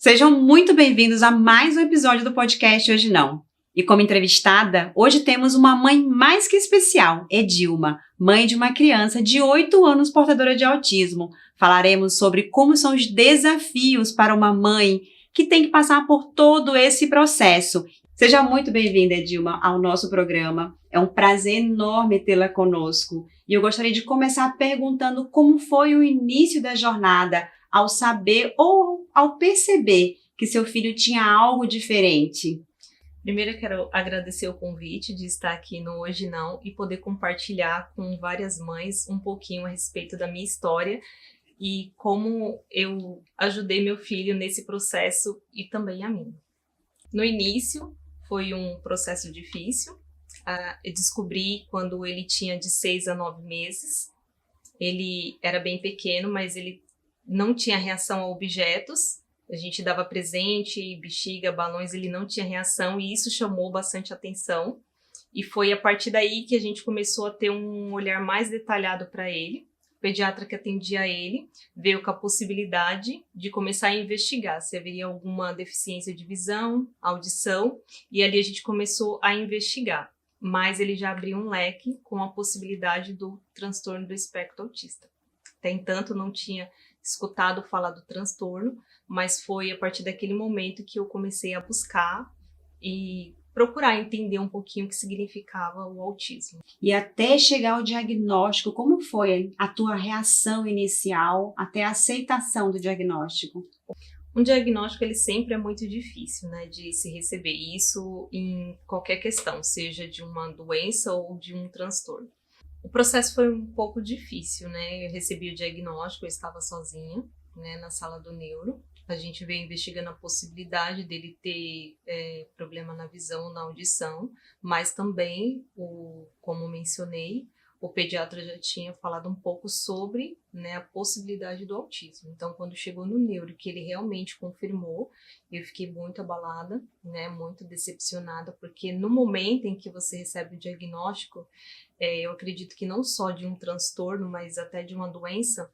Sejam muito bem-vindos a mais um episódio do podcast Hoje Não. E como entrevistada, hoje temos uma mãe mais que especial, Edilma, mãe de uma criança de 8 anos portadora de autismo. Falaremos sobre como são os desafios para uma mãe que tem que passar por todo esse processo. Seja muito bem-vinda, Edilma, ao nosso programa. É um prazer enorme tê-la conosco. E eu gostaria de começar perguntando como foi o início da jornada ao saber ou ao perceber que seu filho tinha algo diferente. Primeiro eu quero agradecer o convite de estar aqui no Hoje Não e poder compartilhar com várias mães um pouquinho a respeito da minha história e como eu ajudei meu filho nesse processo e também a mim. No início foi um processo difícil. Eu descobri quando ele tinha de 6 a 9 meses. Ele era bem pequeno, mas ele não tinha reação a objetos. A gente dava presente, bexiga, balões, ele não tinha reação e isso chamou bastante atenção. E foi a partir daí que a gente começou a ter um olhar mais detalhado para ele. O pediatra que atendia ele veio com a possibilidade de começar a investigar se haveria alguma deficiência de visão, audição, e ali a gente começou a investigar. Mas ele já abriu um leque com a possibilidade do transtorno do espectro autista. Até entanto, não tinha escutado falar do transtorno, mas foi a partir daquele momento que eu comecei a buscar e procurar entender um pouquinho o que significava o autismo. E até chegar ao diagnóstico, como foi a tua reação inicial até a aceitação do diagnóstico? Um diagnóstico, ele sempre é muito difícil, né, de se receber isso em qualquer questão, seja de uma doença ou de um transtorno. O processo foi um pouco difícil, né, eu recebi o diagnóstico, eu estava sozinha, né, na sala do neuro. A gente veio investigando a possibilidade dele ter problema na visão, na audição, mas também, como mencionei, o pediatra já tinha falado um pouco sobre, né, a possibilidade do autismo. Então, quando chegou no neuro, que ele realmente confirmou, eu fiquei muito abalada, né, muito decepcionada, porque no momento em que você recebe o diagnóstico, eu acredito que não só de um transtorno, mas até de uma doença,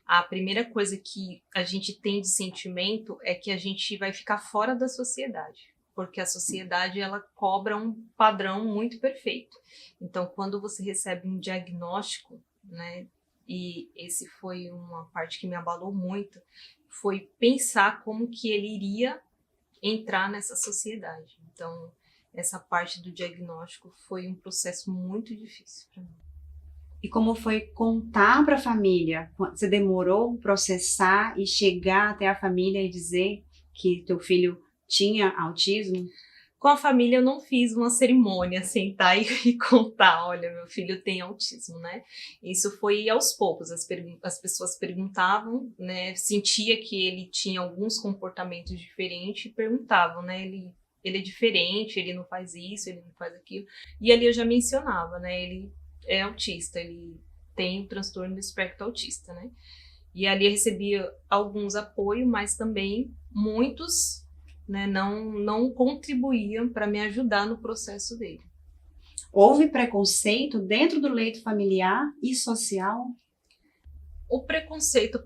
a primeira coisa que a gente tem de sentimento é que a gente vai ficar fora da sociedade, porque a sociedade ela cobra um padrão muito perfeito. Então, quando você recebe um diagnóstico, né, e esse foi uma parte que me abalou muito, foi pensar como que ele iria entrar nessa sociedade. Então, essa parte do diagnóstico foi um processo muito difícil para mim. E como foi contar para a família? Você demorou a processar e chegar até a família e dizer que teu filho tinha autismo? Com a família eu não fiz uma cerimônia, sentar e contar, olha, meu filho tem autismo, né? Isso foi aos poucos, as pessoas perguntavam, né? Sentia que ele tinha alguns comportamentos diferentes e perguntavam, né? Ele é diferente, ele não faz isso, ele não faz aquilo. E ali eu já mencionava, né? Ele é autista, ele tem o transtorno do espectro autista, né? E ali eu recebia alguns apoios, mas também muitos, né, não contribuíam para me ajudar no processo dele. Houve preconceito dentro do leito familiar e social? O preconceito,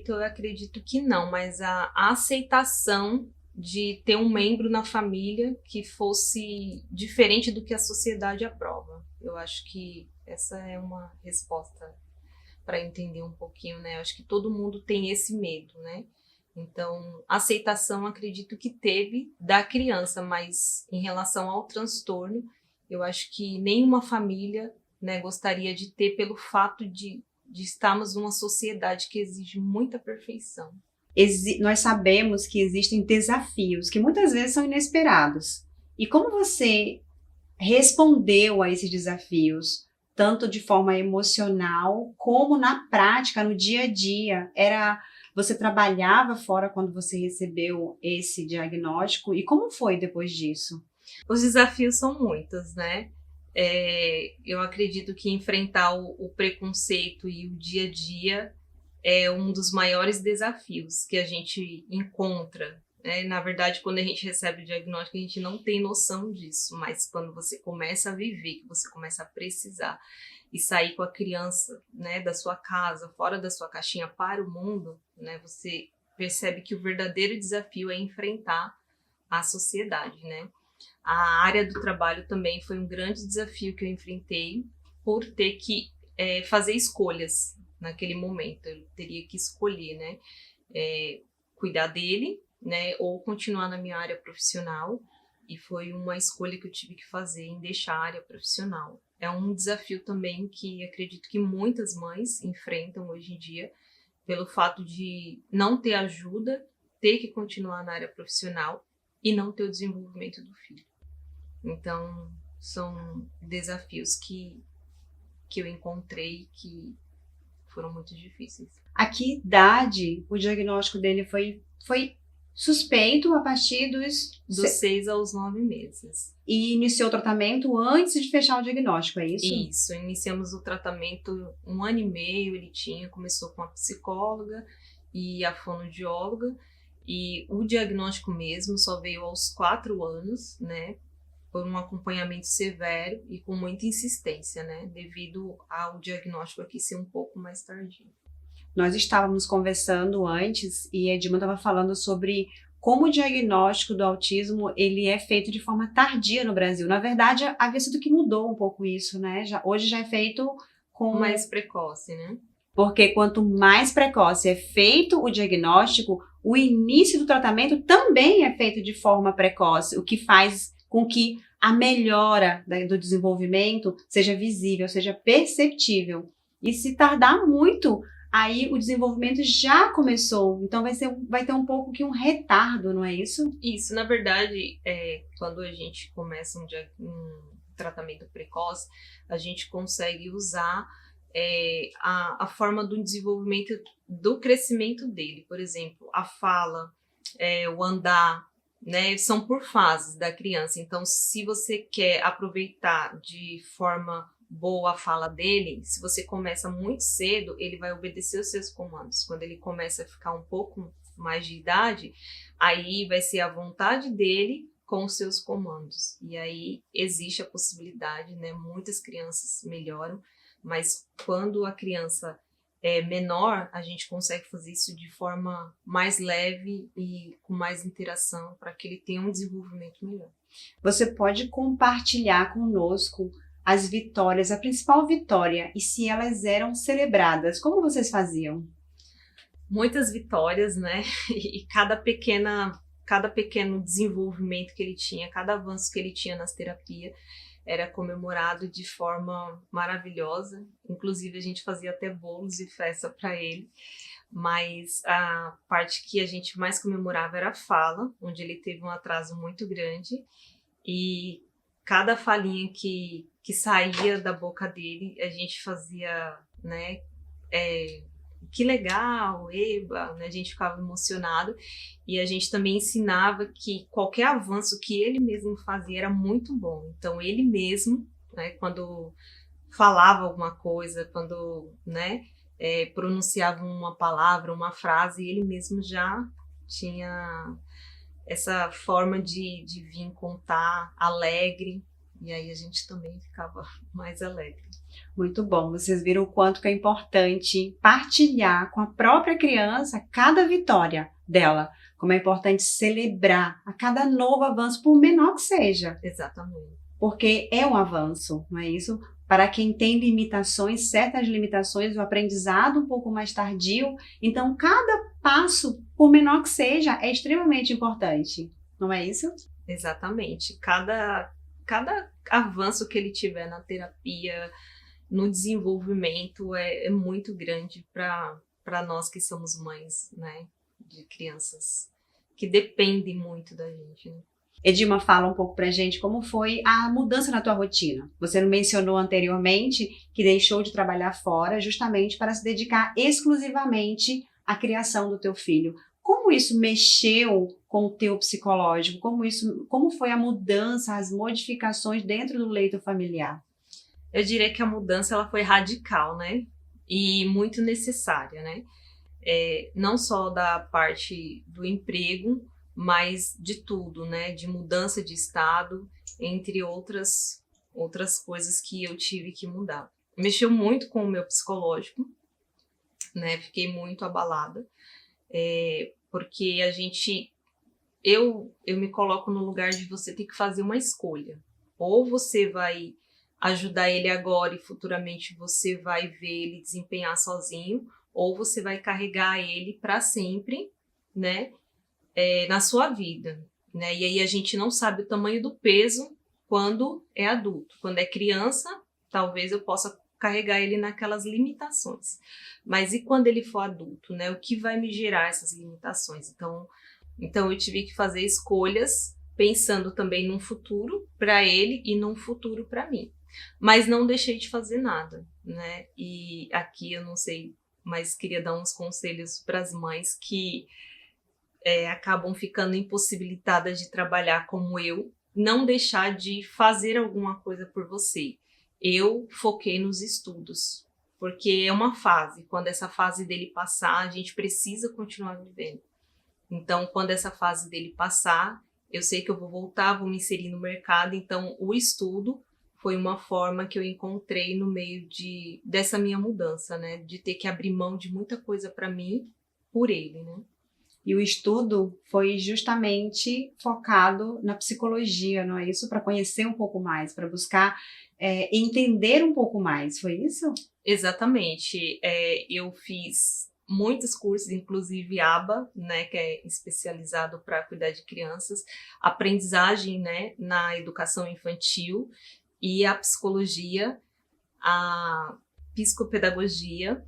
eu acredito que não, mas a aceitação de ter um membro na família que fosse diferente do que a sociedade aprova. Eu acho que essa é uma resposta para entender um pouquinho, né? Eu acho que todo mundo tem esse medo, né? Então, aceitação acredito que teve da criança, mas em relação ao transtorno, eu acho que nenhuma família, né, gostaria de ter pelo fato de estarmos numa sociedade que exige muita perfeição. Nós sabemos que existem desafios que muitas vezes são inesperados. E como você respondeu a esses desafios, tanto de forma emocional como na prática, no dia a dia? Você trabalhava fora quando você recebeu esse diagnóstico? E como foi depois disso? Os desafios são muitos, né? Eu acredito que enfrentar o preconceito e o dia a dia é um dos maiores desafios que a gente encontra. Na verdade, quando a gente recebe o diagnóstico, a gente não tem noção disso, mas quando você começa a viver, que você começa a precisar e sair com a criança, né, da sua casa, fora da sua caixinha para o mundo, né, você percebe que o verdadeiro desafio é enfrentar a sociedade, né? A área do trabalho também foi um grande desafio que eu enfrentei por ter que fazer escolhas naquele momento. Eu teria que escolher, né? Cuidar dele, né? Ou continuar na minha área profissional. E foi uma escolha que eu tive que fazer em deixar a área profissional. É um desafio também que acredito que muitas mães enfrentam hoje em dia, pelo fato de não ter ajuda, ter que continuar na área profissional e não ter o desenvolvimento do filho. Então, são desafios que eu encontrei que foram muito difíceis. A que idade o diagnóstico dele foi suspeito a partir dos 6 aos 9 meses. E iniciou o tratamento antes de fechar o diagnóstico, é isso? Isso, iniciamos o tratamento 1 ano e meio, começou com a psicóloga e a fonoaudióloga, e o diagnóstico mesmo só veio aos 4 anos, né, por um acompanhamento severo e com muita insistência, né, devido ao diagnóstico aqui ser um pouco mais tardio. Nós estávamos conversando antes e a Edilma estava falando sobre como o diagnóstico do autismo ele é feito de forma tardia no Brasil. Na verdade, havia sido que mudou um pouco isso, né? Hoje já é feito com... mais precoce, né? Porque quanto mais precoce é feito o diagnóstico, o início do tratamento também é feito de forma precoce, o que faz com que a melhora do desenvolvimento seja visível, seja perceptível. E se tardar muito, aí o desenvolvimento já começou, então vai ter um pouco que um retardo, não é isso? Isso, na verdade, quando a gente começa um tratamento precoce, a gente consegue usar a forma do desenvolvimento, do crescimento dele. Por exemplo, a fala, o andar, né, são por fases da criança. Então, se você quer aproveitar de forma boa a fala dele, se você começa muito cedo, ele vai obedecer os seus comandos. Quando ele começa a ficar um pouco mais de idade, aí vai ser a vontade dele com os seus comandos. E aí existe a possibilidade, né? Muitas crianças melhoram, mas quando a criança é menor, a gente consegue fazer isso de forma mais leve e com mais interação para que ele tenha um desenvolvimento melhor. Você pode compartilhar conosco as vitórias, a principal vitória, e se elas eram celebradas, como vocês faziam? Muitas vitórias, né? E cada pequeno desenvolvimento que ele tinha, cada avanço que ele tinha nas terapias, era comemorado de forma maravilhosa. Inclusive, a gente fazia até bolos e festa para ele. Mas a parte que a gente mais comemorava era a fala, onde ele teve um atraso muito grande. E cada falinha que saía da boca dele, a gente fazia, né? Que legal, eba, né? A gente ficava emocionado. E a gente também ensinava que qualquer avanço que ele mesmo fazia era muito bom. Então, ele mesmo, né, quando falava alguma coisa, quando, né, pronunciava uma palavra, uma frase, ele mesmo já tinha essa forma de vir contar alegre. E aí a gente também ficava mais alegre. Muito bom, vocês viram o quanto que é importante partilhar com a própria criança cada vitória dela, como é importante celebrar a cada novo avanço, por menor que seja. Exatamente. Porque é um avanço, não é isso? Para quem tem limitações, certas limitações, o aprendizado um pouco mais tardio, então cada passo, por menor que seja, é extremamente importante, não é isso? Exatamente. Cada avanço que ele tiver na terapia, no desenvolvimento, é muito grande para nós que somos mães, né, de crianças que dependem muito da gente, né? Edilma, fala um pouco pra gente como foi a mudança na tua rotina. Você mencionou anteriormente que deixou de trabalhar fora justamente para se dedicar exclusivamente à criação do teu filho. Como isso mexeu com o teu psicológico? Como foi a mudança, as modificações dentro do leito familiar? Eu diria que a mudança ela foi radical, né? E muito necessária, né? Não só da parte do emprego, mas de tudo, né? De mudança de estado, entre outras coisas que eu tive que mudar. Mexeu muito com o meu psicológico, né? Fiquei muito abalada. porque eu me coloco no lugar de você ter que fazer uma escolha. Ou você vai ajudar ele agora e futuramente você vai ver ele desempenhar sozinho, ou você vai carregar ele para sempre, né, na sua vida, né? E aí a gente não sabe o tamanho do peso quando é adulto. Quando é criança, talvez eu possa carregar ele naquelas limitações. Mas e quando ele for adulto, né? O que vai me gerar essas limitações? Então eu tive que fazer escolhas pensando também num futuro para ele e num futuro para mim. Mas não deixei de fazer nada, né? E aqui eu não sei, mas queria dar uns conselhos para as mães que acabam ficando impossibilitadas de trabalhar como eu, não deixar de fazer alguma coisa por você. Eu foquei nos estudos, porque é uma fase. Quando essa fase dele passar, a gente precisa continuar vivendo. Então, quando essa fase dele passar, eu sei que eu vou voltar, vou me inserir no mercado. Então, o estudo foi uma forma que eu encontrei no meio dessa minha mudança, né? De ter que abrir mão de muita coisa para mim por ele, né? E o estudo foi justamente focado na psicologia, não é isso? Para conhecer um pouco mais, para buscar entender um pouco mais, foi isso? Exatamente. Eu fiz muitos cursos, inclusive ABA, né, que é especializado para cuidar de crianças, aprendizagem, né, na educação infantil e a psicologia, a psicopedagogia.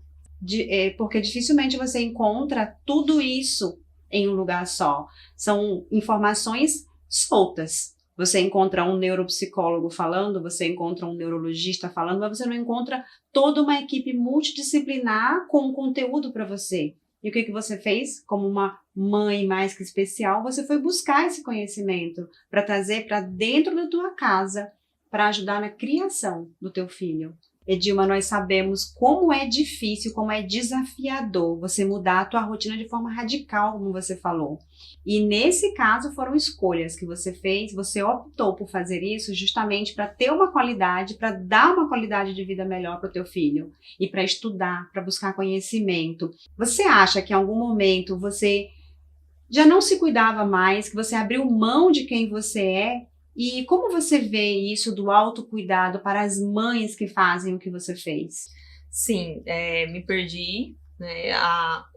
Porque dificilmente você encontra tudo isso em um lugar só. São informações soltas. Você encontra um neuropsicólogo falando, você encontra um neurologista falando, mas você não encontra toda uma equipe multidisciplinar com conteúdo para você. E o que você fez? Como uma mãe mais que especial, você foi buscar esse conhecimento para trazer para dentro da tua casa, para ajudar na criação do teu filho. Edilma, nós sabemos como é difícil, como é desafiador você mudar a tua rotina de forma radical, como você falou. E nesse caso foram escolhas que você fez, você optou por fazer isso justamente para ter uma qualidade, para dar uma qualidade de vida melhor para o teu filho e para estudar, para buscar conhecimento. Você acha que em algum momento você já não se cuidava mais, que você abriu mão de quem você é? E como você vê isso do autocuidado para as mães que fazem o que você fez? Sim, me perdi, né?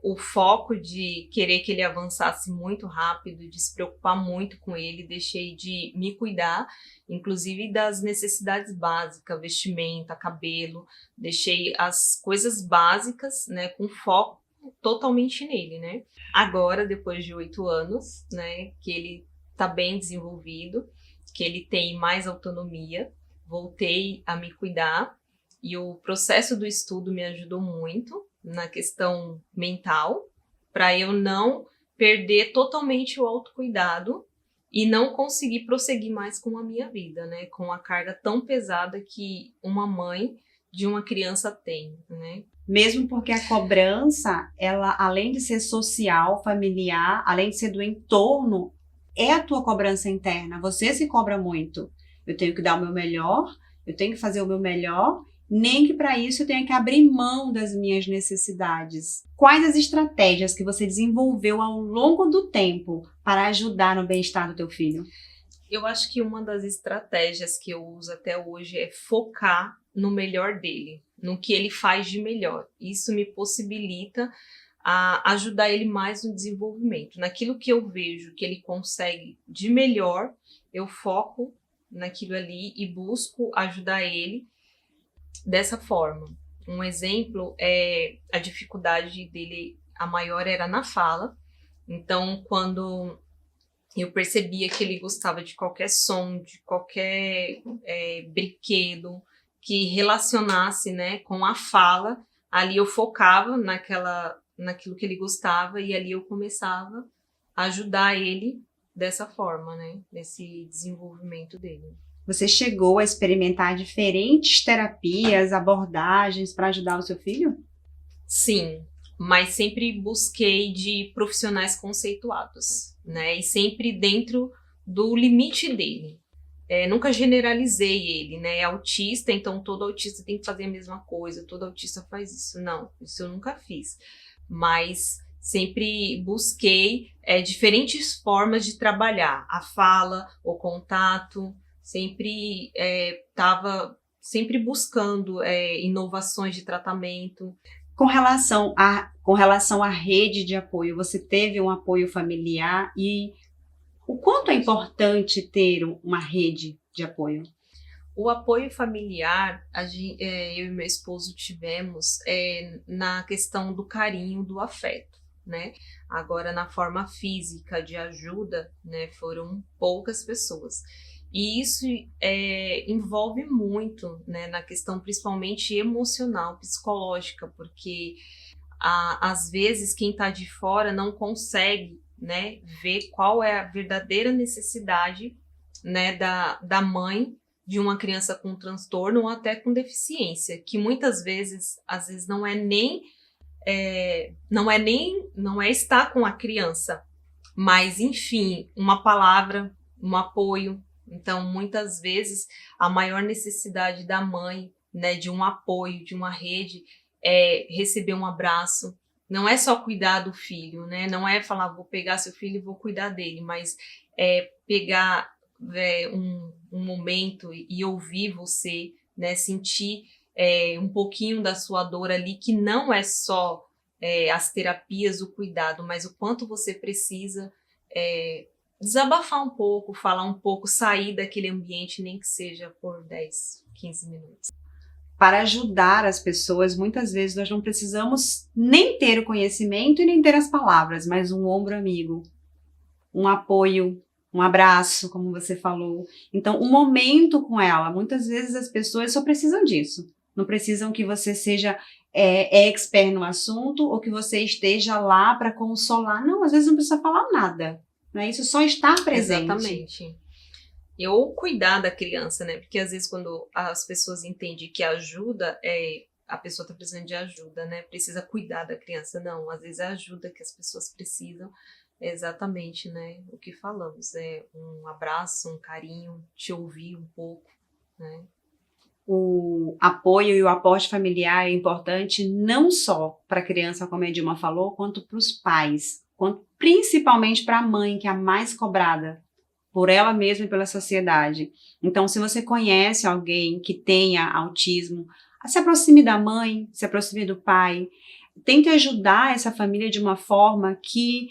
O foco de querer que ele avançasse muito rápido, de se preocupar muito com ele, deixei de me cuidar, inclusive das necessidades básicas, vestimenta, cabelo, deixei as coisas básicas, né, com foco totalmente nele, né? Agora, depois de 8 anos, né, que ele está bem desenvolvido, que ele tem mais autonomia, voltei a me cuidar e o processo do estudo me ajudou muito na questão mental, para eu não perder totalmente o autocuidado e não conseguir prosseguir mais com a minha vida, né? Com a carga tão pesada que uma mãe de uma criança tem, né? Mesmo porque a cobrança, ela, além de ser social, familiar, além de ser do entorno, é a tua cobrança interna. Você se cobra muito. Eu tenho que dar o meu melhor, eu tenho que fazer o meu melhor, nem que para isso eu tenha que abrir mão das minhas necessidades. Quais as estratégias que você desenvolveu ao longo do tempo para ajudar no bem-estar do teu filho? Eu acho que uma das estratégias que eu uso até hoje é focar no melhor dele, no que ele faz de melhor. Isso me possibilita a ajudar ele mais no desenvolvimento. Naquilo que eu vejo que ele consegue de melhor, eu foco naquilo ali e busco ajudar ele dessa forma. Um exemplo é a dificuldade dele, a maior era na fala. Então, quando eu percebia que ele gostava de qualquer som, de qualquer brinquedo que relacionasse, né, com a fala, ali eu focava naquilo que ele gostava e ali eu começava a ajudar ele dessa forma, né, nesse desenvolvimento dele. Você chegou a experimentar diferentes terapias, abordagens para ajudar o seu filho? Sim, mas sempre busquei de profissionais conceituados, né, e sempre dentro do limite dele. Nunca generalizei ele, né? É autista, então todo autista tem que fazer a mesma coisa, todo autista faz isso. Não, isso eu nunca fiz. Mas sempre busquei diferentes formas de trabalhar, a fala, o contato, sempre estava sempre buscando inovações de tratamento. Com relação à rede de apoio, você teve um apoio familiar e o quanto é importante ter uma rede de apoio? O apoio familiar, eu e meu esposo tivemos na questão do carinho, do afeto, né? Agora, na forma física de ajuda, né, foram poucas pessoas. E isso envolve muito, né, na questão principalmente emocional, psicológica, porque às vezes quem está de fora não consegue, né, ver qual é a verdadeira necessidade, né, da mãe de uma criança com transtorno ou até com deficiência, que muitas vezes, às vezes não é estar com a criança, mas enfim, uma palavra, um apoio. Então, muitas vezes, a maior necessidade da mãe, né, de um apoio, de uma rede, é receber um abraço. Não é só cuidar do filho, né? Não é falar, vou pegar seu filho e vou cuidar dele, mas é pegar um momento e ouvir você, né? Sentir um pouquinho da sua dor ali, que não é só as terapias, o cuidado, mas o quanto você precisa desabafar um pouco, falar um pouco, sair daquele ambiente, nem que seja por 10, 15 minutos. Para ajudar as pessoas, muitas vezes nós não precisamos nem ter o conhecimento e nem ter as palavras, mas um ombro amigo, um apoio, um abraço, como você falou. Então, um momento com ela. Muitas vezes as pessoas só precisam disso. Não precisam que você seja expert no assunto ou que você esteja lá para consolar. Não, às vezes não precisa falar nada. Não é isso, só estar presente. Exatamente. Ou cuidar da criança, né? Porque às vezes quando as pessoas entendem que ajuda, a pessoa está precisando de ajuda, né? Precisa cuidar da criança. Não, às vezes a ajuda que as pessoas precisam é exatamente, né, o que falamos. É um abraço, um carinho, te ouvir um pouco, né? O apoio e o aporte familiar é importante não só para a criança, como a Edilma falou, quanto para os pais, quanto principalmente para a mãe, que é a mais cobrada por ela mesma e pela sociedade. Então, se você conhece alguém que tenha autismo, se aproxime da mãe, se aproxime do pai, tente ajudar essa família de uma forma que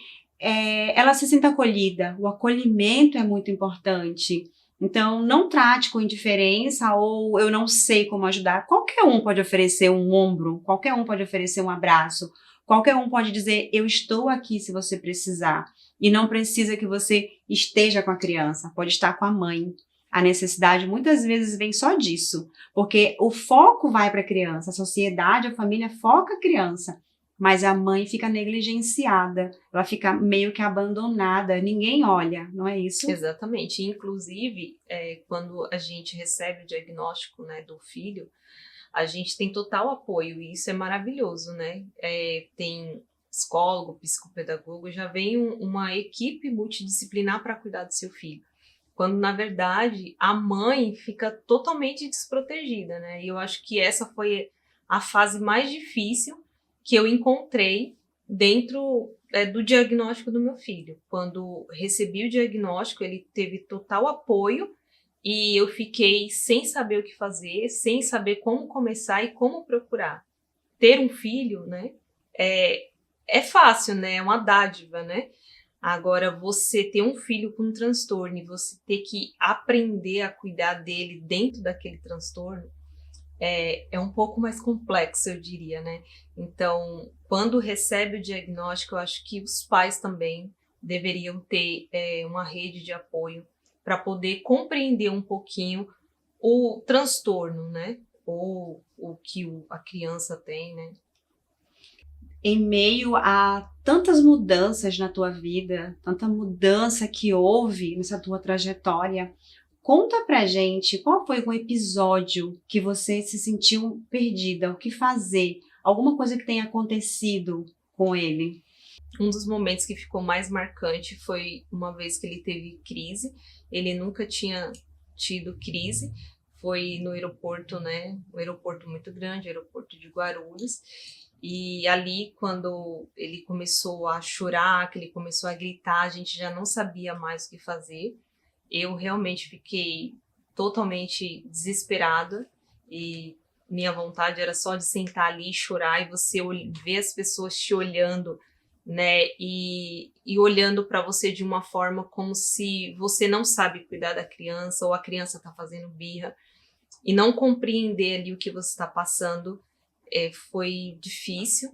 ela se sinta acolhida. O acolhimento é muito importante. Então, não trate com indiferença ou eu não sei como ajudar. Qualquer um pode oferecer um ombro, qualquer um pode oferecer um abraço, qualquer um pode dizer, eu estou aqui se você precisar. E não precisa que você esteja com a criança, pode estar com a mãe. A necessidade muitas vezes vem só disso, porque o foco vai para a criança, a sociedade, a família foca a criança, mas a mãe fica negligenciada, ela fica meio que abandonada, ninguém olha, não é isso? Exatamente. Inclusive, quando a gente recebe o diagnóstico, né, do filho, a gente tem total apoio e isso é maravilhoso, né? Tem psicólogo, psicopedagogo, já vem uma equipe multidisciplinar para cuidar do seu filho. Quando, na verdade, a mãe fica totalmente desprotegida, né? E eu acho que essa foi a fase mais difícil que eu encontrei dentro do diagnóstico do meu filho. Quando recebi o diagnóstico, ele teve total apoio e eu fiquei sem saber o que fazer, sem saber como começar e como procurar. Ter um filho, né, é fácil, né, é uma dádiva, né? Agora, você ter um filho com um transtorno e você ter que aprender a cuidar dele dentro daquele transtorno é um pouco mais complexo, eu diria, né? Então, quando recebe o diagnóstico, eu acho que os pais também deveriam ter uma rede de apoio para poder compreender um pouquinho o transtorno, né? Ou o que a criança tem, né? Em meio a tantas mudanças na tua vida, tanta mudança que houve nessa tua trajetória, conta pra gente qual foi um episódio que você se sentiu perdida, o que fazer, alguma coisa que tenha acontecido com ele. Um dos momentos que ficou mais marcante foi uma vez que ele teve crise. Ele nunca tinha tido crise. Foi no aeroporto, né? Um aeroporto muito grande, aeroporto de Guarulhos. E ali, quando ele começou a chorar, que ele começou a gritar, a gente já não sabia mais o que fazer. Eu realmente fiquei totalmente desesperada e minha vontade era só de sentar ali e chorar, e você ver as pessoas te olhando, né, e olhando para você de uma forma como se você não sabe cuidar da criança ou a criança está fazendo birra e não compreender ali o que você está passando, foi difícil.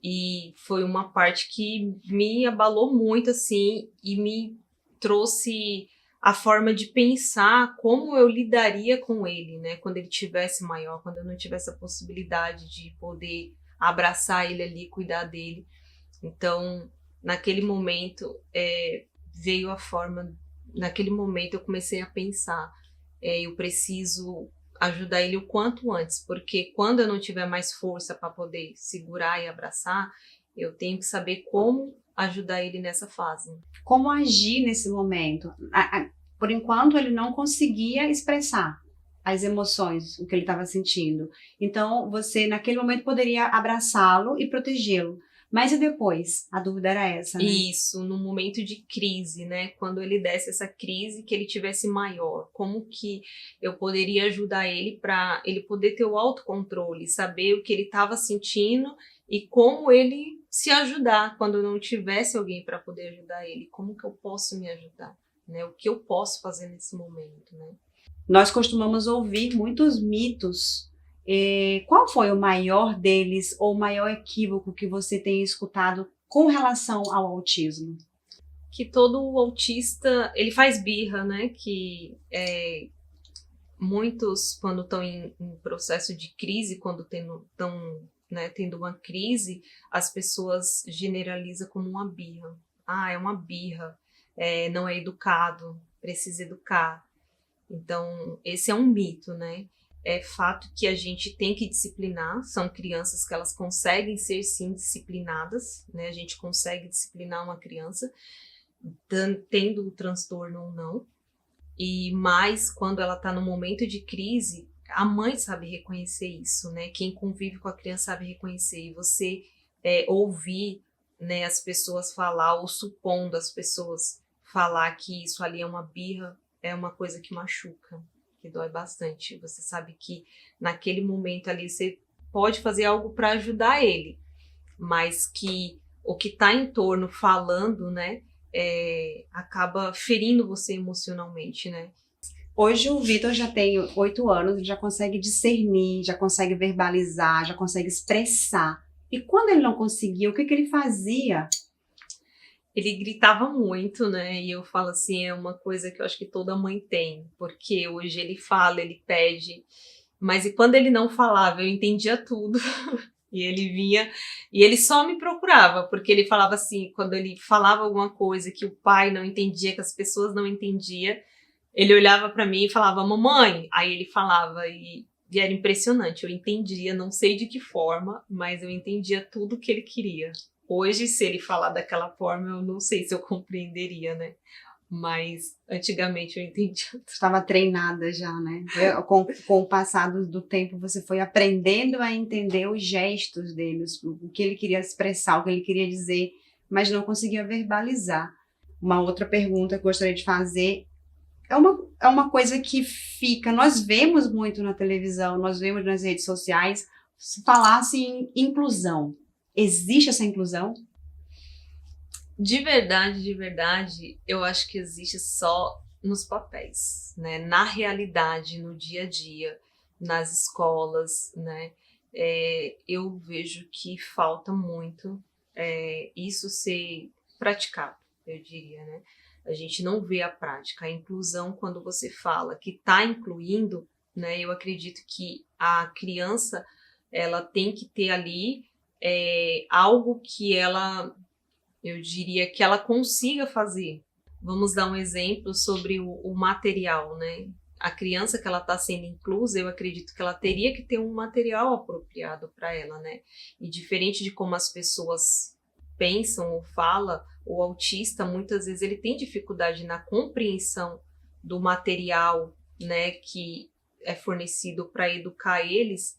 E foi uma parte que me abalou muito, assim, e me trouxe a forma de pensar como eu lidaria com ele, né? Quando ele tivesse maior, quando eu não tivesse a possibilidade de poder abraçar ele ali, cuidar dele. Então, naquele momento, veio a forma... Naquele momento eu comecei a pensar, eu preciso ajudar ele o quanto antes, porque quando eu não tiver mais força para poder segurar e abraçar, eu tenho que saber como ajudar ele nessa fase. Como agir nesse momento? Por enquanto, ele não conseguia expressar as emoções, o que ele estava sentindo. Então, você, naquele momento, poderia abraçá-lo e protegê-lo. Mas e depois? A dúvida era essa, né? Isso, no momento de crise, né? Quando ele desse essa crise, que ele tivesse maior, como que eu poderia ajudar ele para ele poder ter o autocontrole, saber o que ele estava sentindo e como ele se ajudar quando não tivesse alguém para poder ajudar ele. Como que eu posso me ajudar, né? O que eu posso fazer nesse momento, né? Nós costumamos ouvir muitos mitos. Qual foi o maior deles ou o maior equívoco que você tem escutado com relação ao autismo? Que todo autista, ele faz birra, né? Que muitos, quando estão em processo de crise, quando estão, né, tendo uma crise, as pessoas generalizam como uma birra. Ah, é uma birra, não é educado, precisa educar. Então, esse é um mito, né? É fato que a gente tem que disciplinar, são crianças que elas conseguem ser, sim, disciplinadas, né? A gente consegue disciplinar uma criança, tendo o transtorno ou não, e mais quando ela está no momento de crise, a mãe sabe reconhecer isso, né? Quem convive com a criança sabe reconhecer, e você ouvir, né, as pessoas falar, ou supondo as pessoas falar que isso ali é uma birra, é uma coisa que machuca, que dói bastante. Você sabe que naquele momento ali você pode fazer algo para ajudar ele, mas que o que está em torno falando, né, acaba ferindo você emocionalmente, né? Hoje o Vitor já tem 8 anos, ele já consegue discernir, já consegue verbalizar, já consegue expressar. E quando ele não conseguia, o que ele fazia? Ele gritava muito, né? E eu falo assim, é uma coisa que eu acho que toda mãe tem, porque hoje ele fala, ele pede, mas e quando ele não falava, eu entendia tudo. E ele vinha, e ele só me procurava, porque ele falava assim, quando ele falava alguma coisa que o pai não entendia, que as pessoas não entendiam, ele olhava para mim e falava, mamãe, aí ele falava, e era impressionante, eu entendia, não sei de que forma, mas eu entendia tudo que ele queria. Hoje, se ele falar daquela forma, eu não sei se eu compreenderia, né? Mas antigamente eu entendia. Estava treinada já, né? Com o passar do tempo, você foi aprendendo a entender os gestos dele, o que ele queria expressar, o que ele queria dizer, mas não conseguia verbalizar. Uma outra pergunta que eu gostaria de fazer é uma coisa que fica, nós vemos muito na televisão, nós vemos nas redes sociais, se falasse em inclusão. Existe essa inclusão? De verdade, eu acho que existe só nos papéis, né? Na realidade, no dia a dia, nas escolas, né? Eu vejo que falta muito isso ser praticado, eu diria, né? A gente não vê a prática. A inclusão, quando você fala que está incluindo, né? Eu acredito que a criança, ela tem que ter ali algo que ela... eu diria que ela consiga fazer. Vamos dar um exemplo sobre o material, né? A criança que ela está sendo inclusa, eu acredito que ela teria que ter um material apropriado para ela, né? E diferente de como as pessoas pensam ou falam, o autista, muitas vezes, ele tem dificuldade na compreensão do material, né, que é fornecido para educar eles,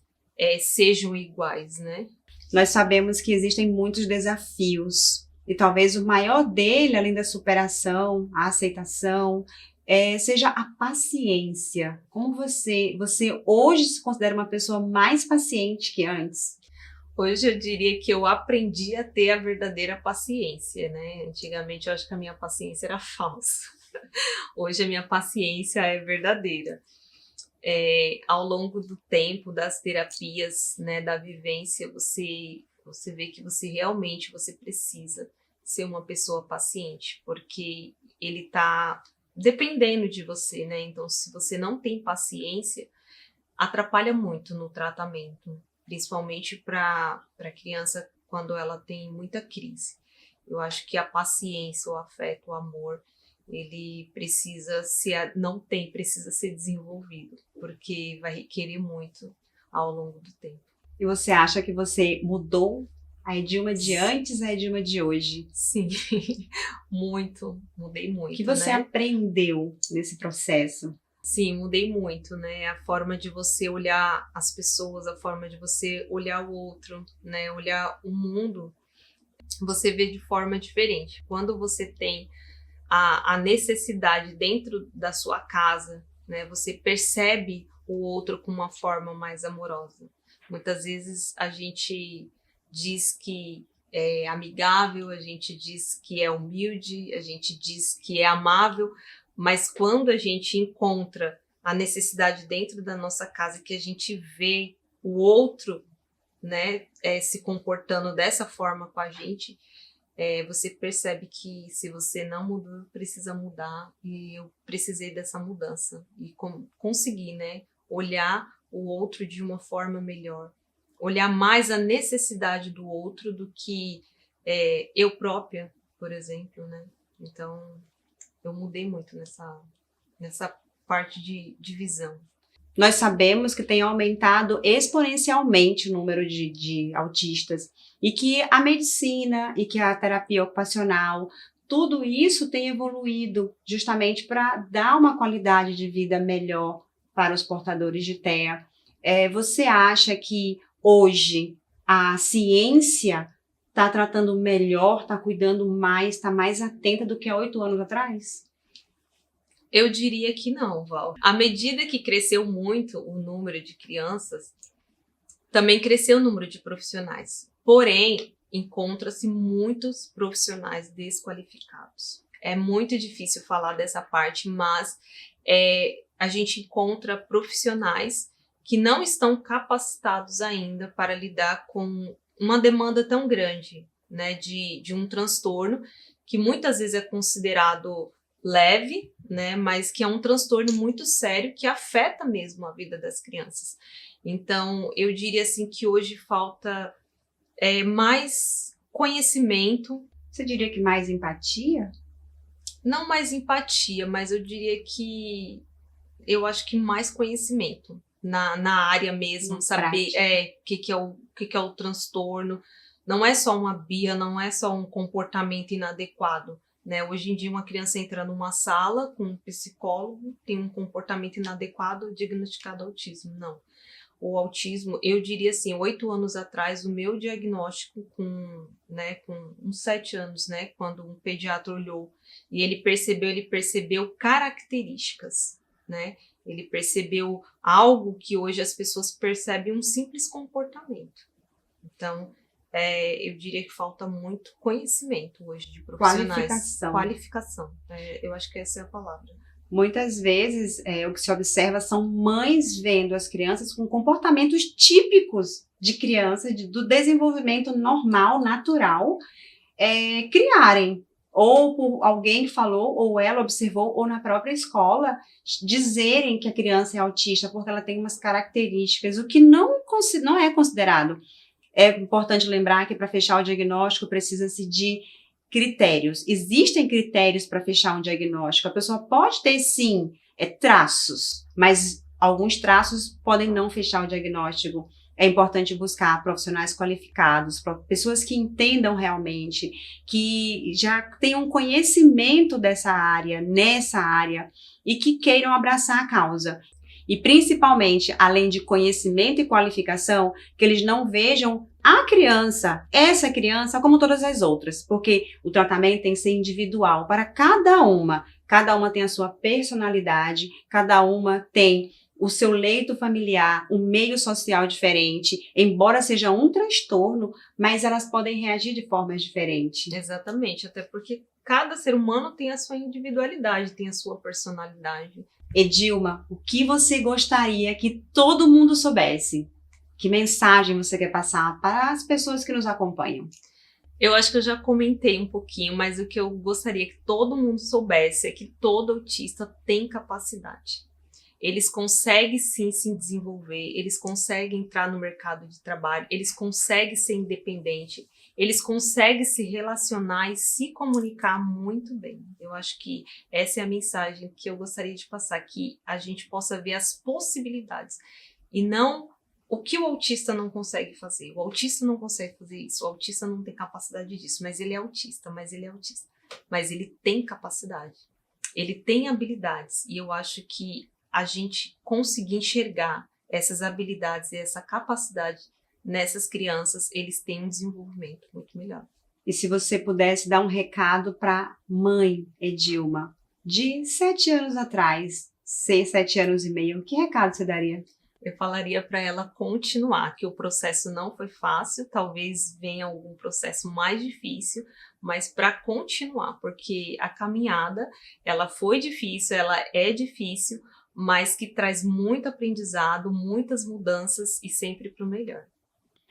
sejam iguais, né? Nós sabemos que existem muitos desafios e talvez o maior dele, além da superação, a aceitação, seja a paciência. Como você hoje se considera uma pessoa mais paciente que antes? Hoje eu diria que eu aprendi a ter a verdadeira paciência, né? Antigamente eu acho que a minha paciência era falsa. Hoje a minha paciência é verdadeira. Ao longo do tempo, das terapias, né, da vivência, você vê que você precisa ser uma pessoa paciente, porque ele está dependendo de você, né? Então, se você não tem paciência, atrapalha muito no tratamento, principalmente para a criança quando ela tem muita crise. Eu acho que a paciência, o afeto, o amor, ele precisa ser desenvolvido, porque vai requerer muito ao longo do tempo. E você acha que você mudou a Edilma de antes a Edilma de hoje? Sim, mudei muito. O que você aprendeu nesse processo? Sim, mudei muito, né? A forma de você olhar as pessoas, a forma de você olhar o outro, né? Olhar o mundo, você vê de forma diferente. Quando você tem a necessidade dentro da sua casa, né? Você percebe o outro com uma forma mais amorosa. Muitas vezes a gente diz que é amigável, a gente diz que é humilde, a gente diz que é amável, mas quando a gente encontra a necessidade dentro da nossa casa, que a gente vê o outro, né, se comportando dessa forma com a gente, você percebe que se você não mudou, precisa mudar, e eu precisei dessa mudança e conseguir, né, olhar o outro de uma forma melhor, olhar mais a necessidade do outro do que eu própria, por exemplo, né? Então, eu mudei muito nessa parte de visão. Nós sabemos que tem aumentado exponencialmente o número de autistas e que a medicina e que a terapia ocupacional, tudo isso tem evoluído justamente para dar uma qualidade de vida melhor para os portadores de TEA. Você acha que hoje a ciência está tratando melhor, está cuidando mais, está mais atenta do que há 8 anos atrás? Eu diria que não, Val. À medida que cresceu muito o número de crianças, também cresceu o número de profissionais. Porém, encontra-se muitos profissionais desqualificados. É muito difícil falar dessa parte, mas a gente encontra profissionais que não estão capacitados ainda para lidar com uma demanda tão grande, né, de um transtorno que muitas vezes é considerado leve, né, mas que é um transtorno muito sério que afeta mesmo a vida das crianças. Então, eu diria assim que hoje falta mais conhecimento. Você diria que mais empatia? Não mais empatia, mas eu diria que eu acho que mais conhecimento na área mesmo, saber o que é o transtorno. Não é só uma birra, não é só um comportamento inadequado, né? Hoje em dia uma criança entra numa sala com um psicólogo, tem um comportamento inadequado, diagnosticado autismo. Não. O autismo, eu diria assim, 8 anos atrás, o meu diagnóstico com uns 7 anos, né, quando um pediatra olhou e ele percebeu características, né? Ele percebeu algo que hoje as pessoas percebem um simples comportamento. Então, eu diria que falta muito conhecimento hoje de profissionais. Qualificação. Eu acho que essa é a palavra. Muitas vezes, o que se observa são mães vendo as crianças com comportamentos típicos de criança, do desenvolvimento normal, natural, criarem. Ou por alguém que falou, ou ela observou, ou na própria escola, dizerem que a criança é autista porque ela tem umas características, o que não é considerado. É importante lembrar que para fechar o diagnóstico precisa-se de critérios. Existem critérios para fechar um diagnóstico. A pessoa pode ter, sim, traços, mas alguns traços podem não fechar o diagnóstico. É importante buscar profissionais qualificados, pessoas que entendam realmente, que já tenham conhecimento nessa área, e que queiram abraçar a causa. E principalmente, além de conhecimento e qualificação, que eles não vejam a criança, essa criança, como todas as outras, porque o tratamento tem que ser individual para cada uma. Cada uma tem a sua personalidade, cada uma tem o seu leito familiar, um meio social diferente, embora seja um transtorno, mas elas podem reagir de formas diferentes. Exatamente, até porque cada ser humano tem a sua individualidade, tem a sua personalidade. Edilma, o que você gostaria que todo mundo soubesse? Que mensagem você quer passar para as pessoas que nos acompanham? Eu acho que eu já comentei um pouquinho, mas o que eu gostaria que todo mundo soubesse é que todo autista tem capacidade. Eles conseguem sim se desenvolver, eles conseguem entrar no mercado de trabalho, eles conseguem ser independentes, eles conseguem se relacionar e se comunicar muito bem. Eu acho que essa é a mensagem que eu gostaria de passar, que a gente possa ver as possibilidades e não o que o autista não consegue fazer. O autista não consegue fazer isso, o autista não tem capacidade disso, mas ele é autista, mas ele tem capacidade, ele tem habilidades, e eu acho que a gente conseguir enxergar essas habilidades e essa capacidade nessas crianças, eles têm um desenvolvimento muito melhor. E se você pudesse dar um recado para mãe Edilma, de 7 anos atrás, 7 anos e meio, que recado você daria? Eu falaria para ela continuar, que o processo não foi fácil, talvez venha algum processo mais difícil, mas para continuar, porque a caminhada, ela foi difícil, ela é difícil, mas que traz muito aprendizado, muitas mudanças e sempre para o melhor.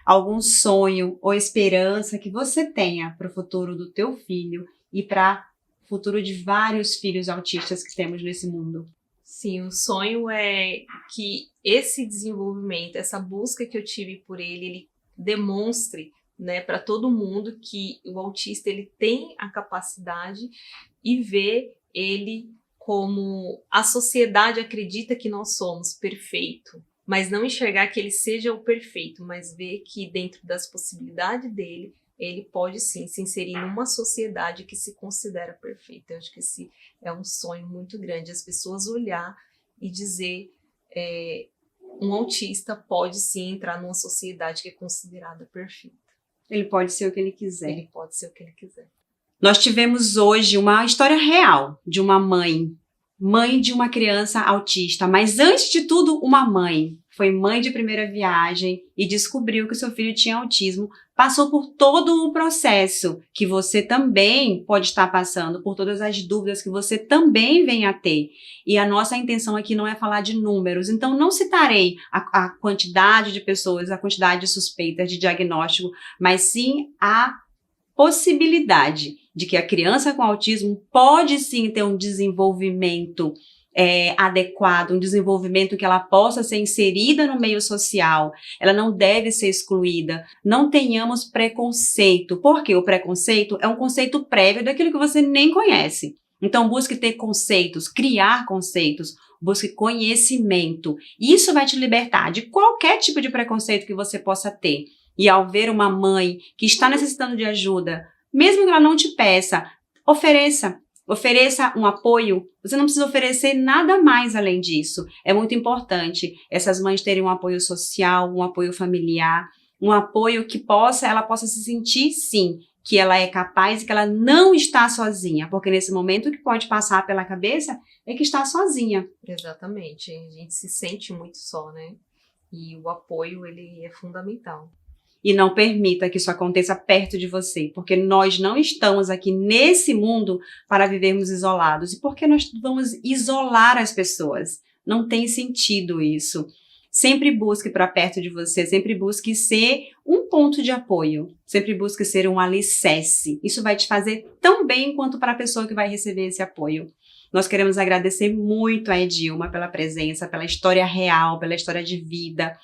Algum sonho ou esperança que você tenha para o futuro do teu filho e para o futuro de vários filhos autistas que temos nesse mundo? Sim, o sonho é que esse desenvolvimento, essa busca que eu tive por ele demonstre, né, para todo mundo que o autista ele tem a capacidade e vê ele como a sociedade acredita que nós somos perfeito, mas não enxergar que ele seja o perfeito, mas ver que dentro das possibilidades dele, ele pode sim se inserir numa sociedade que se considera perfeita. Eu acho que esse é um sonho muito grande, as pessoas olhar e dizer um autista pode sim entrar numa sociedade que é considerada perfeita. Ele pode ser o que ele quiser. Ele pode ser o que ele quiser. Nós tivemos hoje uma história real de uma mãe de uma criança autista, mas antes de tudo, uma mãe. Foi mãe de primeira viagem e descobriu que seu filho tinha autismo, passou por todo o processo que você também pode estar passando, por todas as dúvidas que você também vem a ter. E a nossa intenção aqui não é falar de números, então não citarei a quantidade de pessoas, a quantidade de suspeitas de diagnóstico, mas sim a possibilidade de que a criança com autismo pode sim ter um desenvolvimento adequado, um desenvolvimento que ela possa ser inserida no meio social, ela não deve ser excluída. Não tenhamos preconceito, porque o preconceito é um conceito prévio daquilo que você nem conhece. Então busque ter conceitos, criar conceitos, busque conhecimento. Isso vai te libertar de qualquer tipo de preconceito que você possa ter. E ao ver uma mãe que está necessitando de ajuda, mesmo que ela não te peça, ofereça um apoio. Você não precisa oferecer nada mais além disso. É muito importante essas mães terem um apoio social, um apoio familiar, um apoio que ela possa se sentir, sim, que ela é capaz e que ela não está sozinha, porque nesse momento o que pode passar pela cabeça é que está sozinha. Exatamente, a gente se sente muito só, né? E o apoio, ele é fundamental. E não permita que isso aconteça perto de você, porque nós não estamos aqui nesse mundo para vivermos isolados. E por que nós vamos isolar as pessoas? Não tem sentido isso. Sempre busque para perto de você, sempre busque ser um ponto de apoio, sempre busque ser um alicerce. Isso vai te fazer tão bem quanto para a pessoa que vai receber esse apoio. Nós queremos agradecer muito a Edilma pela presença, pela história real, pela história de vida,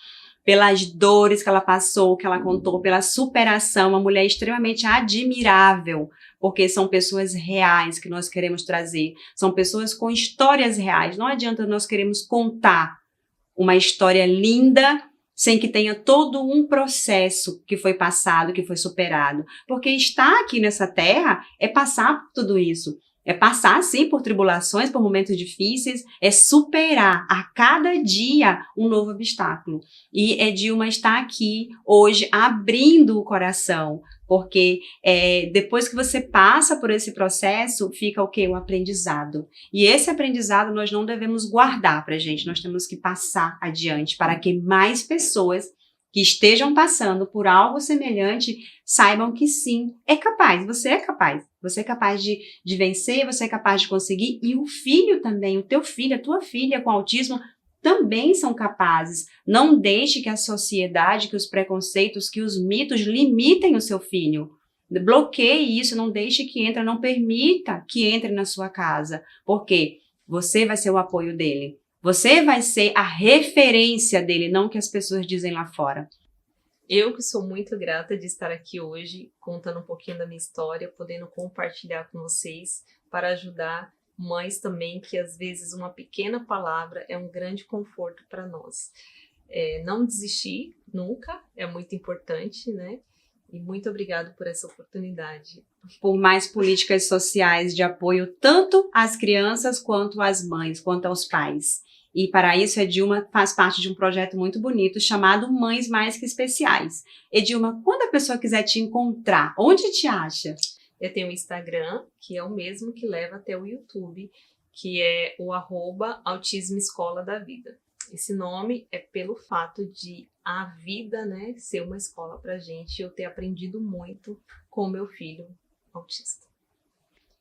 pelas dores que ela passou, que ela contou, pela superação, uma mulher extremamente admirável, porque são pessoas reais que nós queremos trazer, são pessoas com histórias reais. Não adianta nós queremos contar uma história linda sem que tenha todo um processo que foi passado, que foi superado, porque estar aqui nessa terra é passar por tudo isso. É passar, sim, por tribulações, por momentos difíceis, é superar a cada dia um novo obstáculo. E Edilma está aqui hoje abrindo o coração, porque depois que você passa por esse processo, fica o quê? Um aprendizado. E esse aprendizado nós não devemos guardar para a gente, nós temos que passar adiante para que mais pessoas que estejam passando por algo semelhante saibam que sim, é capaz, você é capaz. Você é capaz de vencer, você é capaz de conseguir, e o filho também, o teu filho, a tua filha com autismo também são capazes. Não deixe que a sociedade, que os preconceitos, que os mitos limitem o seu filho. Bloqueie isso, não deixe que entre, não permita que entre na sua casa, porque você vai ser o apoio dele. Você vai ser a referência dele, não o que as pessoas dizem lá fora. Eu que sou muito grata de estar aqui hoje, contando um pouquinho da minha história, podendo compartilhar com vocês para ajudar mães também, que às vezes uma pequena palavra é um grande conforto para nós. Não desistir nunca, é muito importante, né? E muito obrigada por essa oportunidade. Por mais políticas sociais de apoio tanto às crianças quanto às mães, quanto aos pais. E para isso, Edilma faz parte de um projeto muito bonito chamado Mães Mais Que Especiais. Edilma, quando a pessoa quiser te encontrar, onde te acha? Eu tenho o Instagram, que é o mesmo que leva até o YouTube, que é o @Autismo Escola da Vida. Esse nome é pelo fato de a vida, né, ser uma escola pra gente, eu ter aprendido muito com o meu filho autista.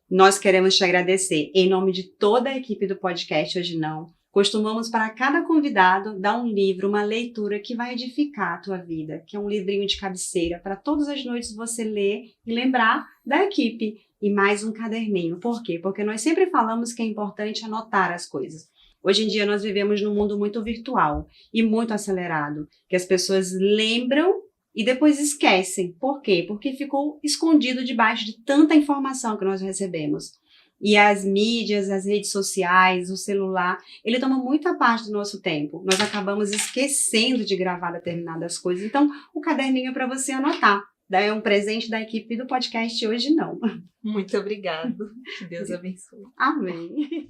Nós queremos te agradecer em nome de toda a equipe do podcast Hoje Não. Costumamos para cada convidado dar um livro, uma leitura que vai edificar a tua vida, que é um livrinho de cabeceira para todas as noites você ler e lembrar da equipe. E mais um caderninho. Por quê? Porque nós sempre falamos que é importante anotar as coisas. Hoje em dia nós vivemos num mundo muito virtual e muito acelerado, que as pessoas lembram e depois esquecem. Por quê? Porque ficou escondido debaixo de tanta informação que nós recebemos. E as mídias, as redes sociais, o celular, ele toma muita parte do nosso tempo. Nós acabamos esquecendo de gravar determinadas coisas. Então, o caderninho é para você anotar. É um presente da equipe do podcast Hoje Não. Muito obrigada. Que Deus abençoe. Amém.